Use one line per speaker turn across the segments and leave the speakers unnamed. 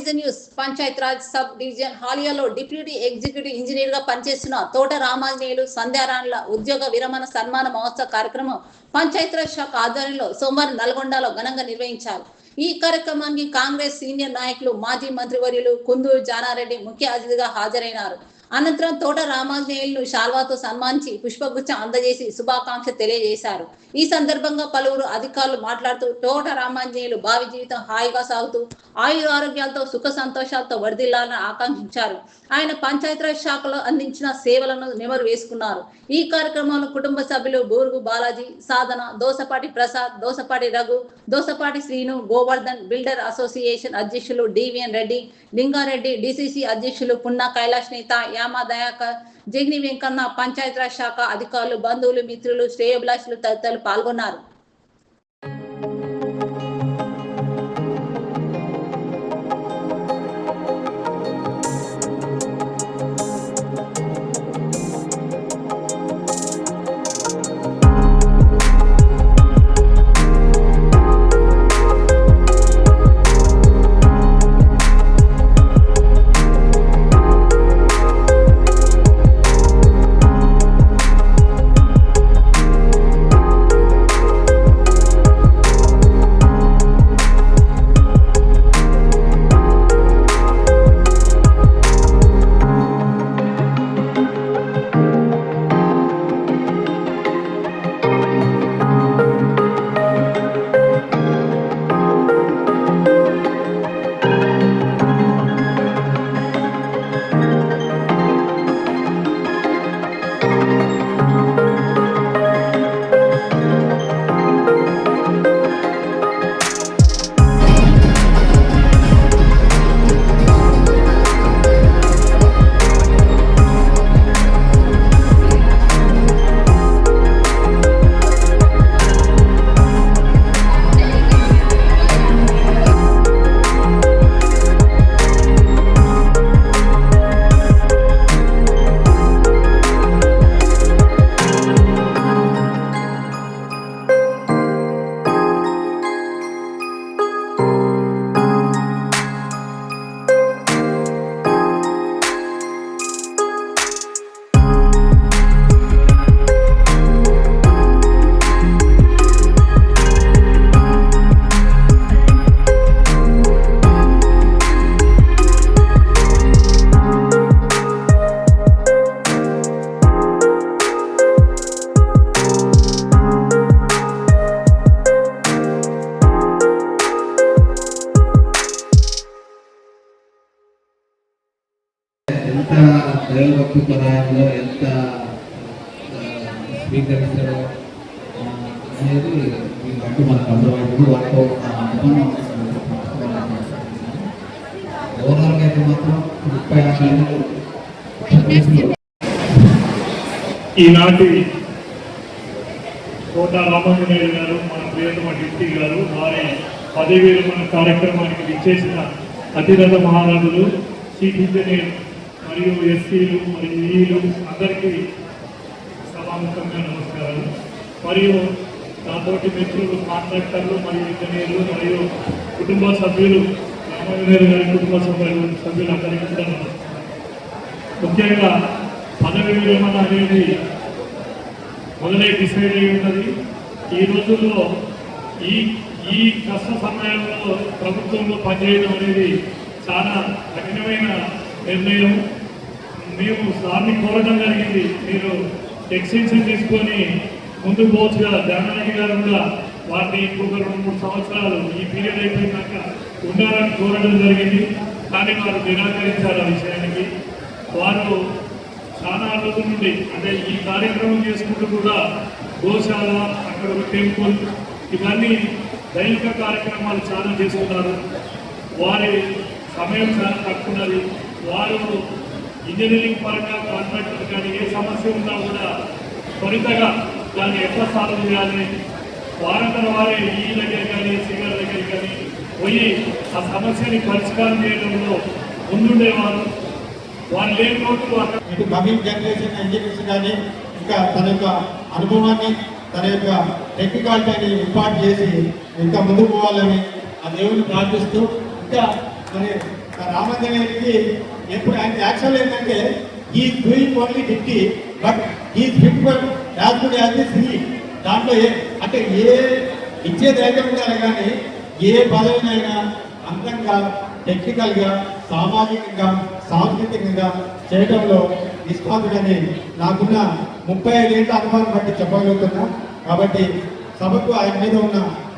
Vision news. పంచాయతీరాజ్ sub division హాలియాలో deputy executive engineer గా పనిచేస్తున్న తోట రామాంజనేయులు సంధ్యారాణుల ఉద్యోగ విరమణ సన్మాన మహోత్సవ కార్యక్రమం పంచాయతీరాజ్ శాఖ ఆధ్వర్యంలో సోమవారం నల్గొండలో ఘనంగా నిర్వహించారు. ఈ కార్యక్రమానికి కాంగ్రెస్ సీనియర్ నాయకులు మాజీ మంత్రివర్యులు కుందూరు జానారెడ్డి ముఖ్య అతిథిగా హాజరైనారు. అనంతరం తోట రామాంజనేయులను శాల్వాతో సన్మానించి పుష్పగుచ్చం అందజేసి శుభాకాంక్ష తెలియజేశారు. ఈ సందర్భంగా పలువురు అధికారులు మాట్లాడుతూ తోట రామాంజనేయులు భావి జీవితం హాయిగా సాగుతూ ఆయుర ఆరోగ్యాలతో సుఖ సంతోషాలతో వర్ధిల్లాలని ఆకాంక్షించారు. ఆయన పంచాయతీరాజ్ శాఖలో అందించిన సేవలను నెమరు వేసుకున్నారు. ఈ కార్యక్రమంలో కుటుంబ సభ్యులు బూరుగు బాలాజీ, సాధన, దోసపాటి ప్రసాద్, దోసపాటి రఘు, దోసపాటి శ్రీను, గోవర్ధన్, బిల్డర్ అసోసియేషన్ అధ్యక్షులు డివిఎన్ రెడ్డి, లింగారెడ్డి, డిసిసి అధ్యక్షులు పున్నా కైలాష్ నేత యామా దయాకర్, జగ్ని వెంకన్న, పంచాయతీరాజ్ శాఖ అధికారులు, బంధువులు, మిత్రులు, శ్రేయోభిలాషులు తదితరులు పాల్గొన్నారు.
ఎంత దైవభక్తి పరాయంలో ఎంత స్వీకరిస్తారో అనేది ఈ బట్టి మనకు అర్థమవుతుంది. వాటితో ఓవరాల్గా అయితే మాత్రం 36
ఈనాటి కోట రామాంజనేయులు గారు, మన ప్రియతమ డిప్టీ గారు, వారి 10,000 మన కార్యక్రమానికి విచ్చేసిన అతిరథ మహారాజులు, చీఫ్ ఇంజనీర్ మరియు ఎస్సీలు మరియు ఈలు అందరికీ సభాముఖంగా నమస్కారాలు. మరియు నాతోటి మిత్రులు, కాంట్రాక్టర్లు మరియు ఇంజనీర్లు మరియు కుటుంబ సభ్యులు, రామాంజనేయులు గారి కుటుంబ సభ్యులందరికీ కూడా నమస్కారం. ముఖ్యంగా పదవి విరమణ అనేది మొదలై డిసైడ్ అయి ఉన్నది. ఈ రోజుల్లో ఈ కష్ట సమయంలో ప్రభుత్వంలో పనిచేయడం అనేది చాలా కఠినమైన నిర్ణయం. మేము సార్ని కోరడం జరిగింది, మీరు ఎక్స్టెన్షన్ తీసుకొని ముందుకు పోవచ్చుగా. జానారెడ్డి గారు కూడా వాటిని ఇంకొక 2-3 సంవత్సరాలు ఈ పీరియడ్ అయిపోయినాక ఉండాలని కోరడం జరిగింది. కానీ వారు నిరాకరించారు ఆ విషయానికి. వారు చాలా రోజుల నుండి అంటే ఈ కార్యక్రమం చేసుకుంటూ కూడా గోశాల, అక్కడ ఒక టెంపుల్, ఇవన్నీ దైనిక కార్యక్రమాలు చాలా చేస్తున్నారు. వారి సమయం చాలా తక్కువది. వారు ఇంజనీరింగ్ పరంగా, కాంట్రాక్టర్ కానీ ఏ సమస్య ఉన్నా కూడా త్వరితగా దాన్ని ఎట్లా సాల్వ్ చేయాలని వారందరూ వారే ఈ దగ్గర కానీ సిగర్ దగ్గర కానీ పోయి ఆ సమస్యని పరిష్కారం చేయడంలో ముందుండేవారు. వారు లేని రోజు
ఇటు కమింగ్ జనరేషన్ ఇంజనీర్స్ కానీ ఇంకా తన యొక్క అనుభవాన్ని, తన యొక్క టెక్నికాలిటీని ఇంపార్ట్ చేసి ఇంకా ముందుకు పోవాలని ఆ దేవుని ప్రార్థిస్తూ ఇంకా మరి రామాంజనేయుడికి ఎప్పుడు ఆయన యాక్చువల్ ఏంటంటే ఈ డూయింగ్ ఓన్లీ 50 బట్ ఈ fit for as good as the సి. దాంట్లో అంటే ఏ ఇచ్చే ధైర్యం ఉండాలి కానీ ఏ పదవినైనా అందంగా టెక్నికల్గా సామాజికంగా సాంస్కృతికంగా చేయడంలో నిష్ణాతుడని నాకున్న 35 ఏళ్ళ అనుభవం బట్టి చెప్పగలుగుతున్నా. కాబట్టి సభకు ఆయన మీద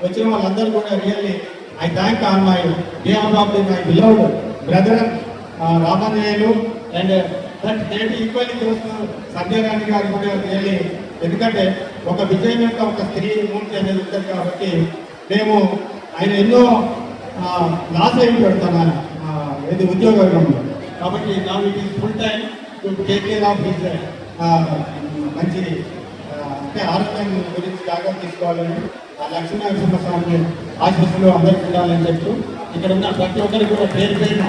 వచ్చిన వాళ్ళందరూ కూడా really I thank on my behalf of my beloved brother Ramanjaneyulu and that నేటి ఈక్వల్లీ చూస్తున్న సంధ్యారాణి గారు కూడా రియల్లీ. ఎందుకంటే ఒక విజయం యొక్క ఒక స్త్రీ మూర్తి అనేది ఉంటుంది కాబట్టి మేము ఆయన ఎన్నో లాస్ అయి పెడతాం ఇది ఉద్యోగ రంగంలో. కాబట్టి నా it is full time to take care of his మంచి అంటే ఆరోగ్యం గురించి జాగ్రత్త తీసుకోవాలని లక్ష్మీనరసింహస్వామి ఆశీస్సులు అందరికీ ఉండాలని చెప్తూ ఇక్కడ ఉన్న ప్రతి ఒక్కరికి కూడా పేరు పేరున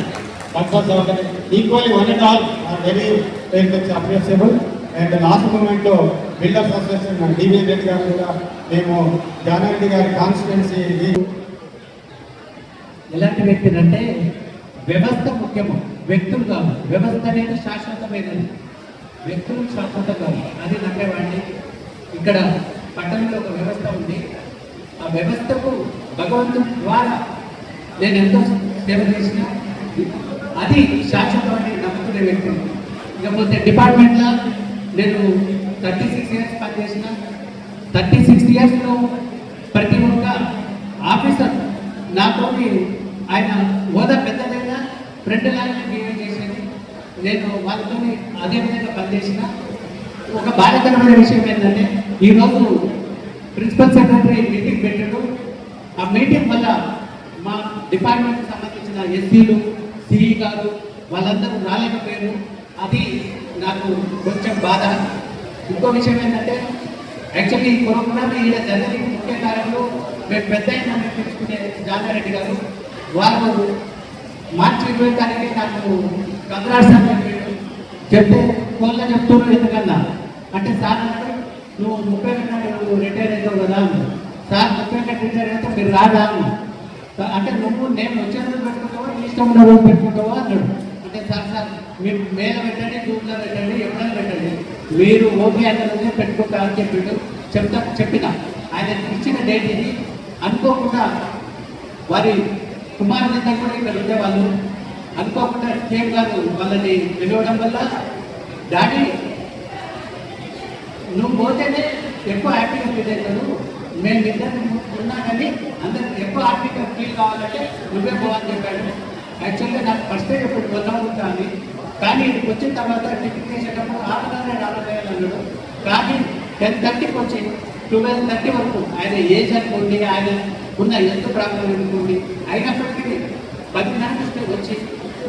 equally one and all very very much appreciable. And last మూమెంట్లో బిల్డర్స్ అసోసియేషన్ డివి రెడ్డి గారు కూడా మేము జానారెడ్డి గారి కాన్స్టిట్యున్సీ
ఎలాంటి వ్యక్తులు అంటే వ్యవస్థ ముఖ్యము, వ్యక్తులు కాదు. వ్యవస్థ అనేది శాశ్వతమైనది, వ్యక్తులు శాశ్వతం కాదు. అది నమ్మేవాడిని. ఇక్కడ పట్టణంలో ఒక వ్యవస్థ ఉంది. ఆ వ్యవస్థకు భగవంతుని ద్వారా నేను ఎంతో సేవ చేసిన అది శాశ్వతమని నమ్ముకునే వ్యక్తి. ఇకపోతే డిపార్ట్మెంట్లో నేను 36 ఇయర్స్ పనిచేసిన. 36 ఇయర్స్లో ప్రతి ఒక్క ఆఫీసర్ నాతో ఆయన హోదా పెద్దదైనా ఫ్రెండ్ లాగానే బిహేవ్ చేసేది. నేను వాళ్ళతో అదే విధంగా పనిచేసిన. ఒక బాధాకరమైన విషయం ఏంటంటే ఈరోజు ప్రిన్సిపల్ సెక్రటరీ మీటింగ్ పెట్టాడు. ఆ మీటింగ్ వల్ల మా డిపార్ట్మెంట్కి సంబంధించిన ఎస్సీలు సిఈ గారు వాళ్ళందరూ రాలేకపోయారు. అది నాకు కొంచెం బాధ. ఇంకో విషయం ఏంటంటే యాక్చువల్లీ ఈ ప్రోగ్రామ్ ఈయన జరిగిన ముఖ్య కారణంలో మేము పెద్ద అయినా తెచ్చుకునే జానారెడ్డి గారు వాళ్ళు మార్చి 20 తారీఖు నాకు కంగ్రాట్స్ అని చెప్పాడు. చెప్తే కోళ్ళ చెప్తున్నాడు ఎందుకన్నా అంటే సార్ అన్నాడు నువ్వు 30 గంటలు రిటైర్ అవుతావు కదా అన్నాడు. సార్ 30 గంటలు రిటైర్ అయితే మీరు రాదా అంటే నువ్వు నేను వచ్చే రోజు పెట్టుకుంటావా ఇష్టం ఉన్న రోజు పెట్టుకుంటావా అన్నాడు. అంటే సార్ మీరు మేలో పెట్టండి, జూన్లో పెట్టండి, ఎప్పుడైనా పెట్టండి, మీరు ఓకే అన్న రోజే పెట్టుకుంటా అని చెప్పాడు. చెప్పిన ఆయన ఇచ్చిన డేట్ ఇది. అనుకోకుండా వారి కుమారులందరూ కూడా ఇక్కడ ఉండేవాళ్ళు. అనుకోకుండా కేమ్ గారు వాళ్ళని పిలవడం వల్ల డాడీ నువ్వు పోతేనే ఎక్కువ హ్యాపీగా ఫీల్ అవుతాడు, మేమిద్దరు ఉన్నా కానీ అందరికి ఎక్కువ హ్యాపీగా ఫీల్ కావాలంటే నువ్వే పోవాలని చెప్పాడు. యాక్చువల్గా నాకు ఫస్ట్ ఇప్పుడు వెళ్ళాలి కానీ ఇక్కడికి వచ్చిన తర్వాత టికెట్ చేసేటప్పుడు 6 అన్నాడు. కానీ 10:30కి వచ్చి 12:30 వరకు ఆయన ఏజ్ అనుకోండి, ఆయన ఉన్న ఎంత ప్రాబ్లం అనుకోండి, అయినప్పటికీ 10 గంటలకు వచ్చి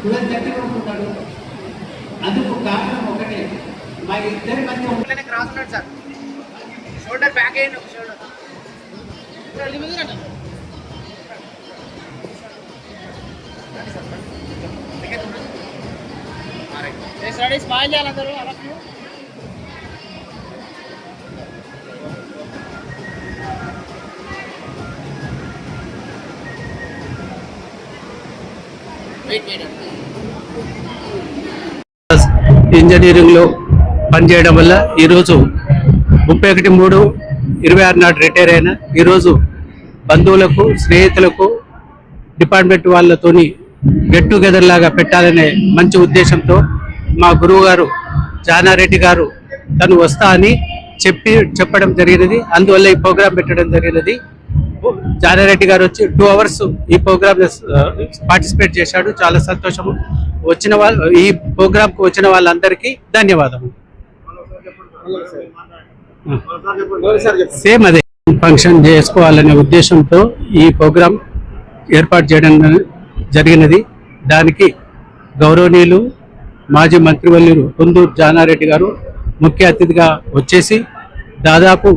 12:30 వరకు ఉన్నాడు. అందుకు కారణం ఒకటే, మా ఇద్దరి మధ్య ఉంటేనే క్రాస్ ఉన్నాడు సార్. షోల్డర్ బ్యాక్ అయ్యండి, ఒక షోల్డర్ స్మైల్ చేయాలి అందరూ.
ఇంజనీరింగ్లో పనిచేయడం వల్ల ఈరోజు 31/3/26 నాడు రిటైర్ అయిన. ఈరోజు బంధువులకు స్నేహితులకు డిపార్ట్మెంట్ వాళ్ళతోని గెట్ టుగెదర్ లాగా పెట్టాలనే మంచి ఉద్దేశంతో మా గురువు గారు జానారెడ్డి గారు తను వస్తా అని చెప్పడం జరిగినది. అందువల్ల ఈ ప్రోగ్రాం పెట్టడం జరిగినది. జానారెడ్డి గారు వచ్చి 2 hours ఈ ప్రోగ్రామ్ పార్టిసిపేట్ చేశాడు. చాలా సంతోషము. వచ్చిన వాళ్ళు ఈ ప్రోగ్రాంకు వచ్చిన వాళ్ళందరికీ ధన్యవాదము. సేమ్ అదే ఫంక్షన్ చేసుకోవాలనే ఉద్దేశంతో ఈ ప్రోగ్రాం ఏర్పాటు చేయడం జరిగినది. దానికి గౌరవనీయులు మాజీ మంత్రివర్యులు కుందూరు జానారెడ్డి గారు ముఖ్య అతిథిగా వచ్చేసి దాదాపు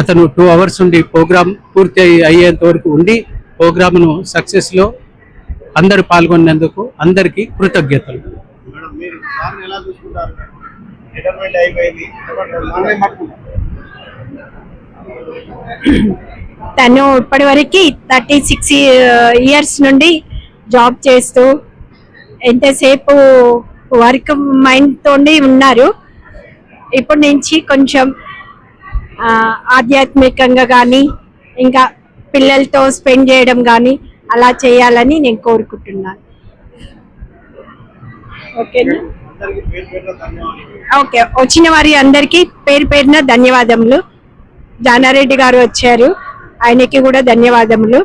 అతను 2 hours ఉండి ప్రోగ్రాం పూర్తి అయ్యేంత వరకు ఉండి ప్రోగ్రామ్ను సక్సెస్లో అందరూ పాల్గొన్నందుకు అందరికీ కృతజ్ఞతలు.
తను ఇప్పటి వరకు 36 years నుండి జాబ్ చేస్తూ ఎంతసేపు వర్క్ మైండ్ తోనే ఉన్నారు. ఇప్పటి నుంచి కొంచెం ఆధ్యాత్మికంగా కానీ ఇంకా పిల్లలతో స్పెండ్ చేయడం కానీ అలా చేయాలని నేను కోరుకుంటున్నాను. ఓకేనా? ఓకే, వచ్చిన వారి అందరికీ పేరు పేరున ధన్యవాదములు. జానారెడ్డి గారు వచ్చారు, ఆయనకి కూడా ధన్యవాదములు.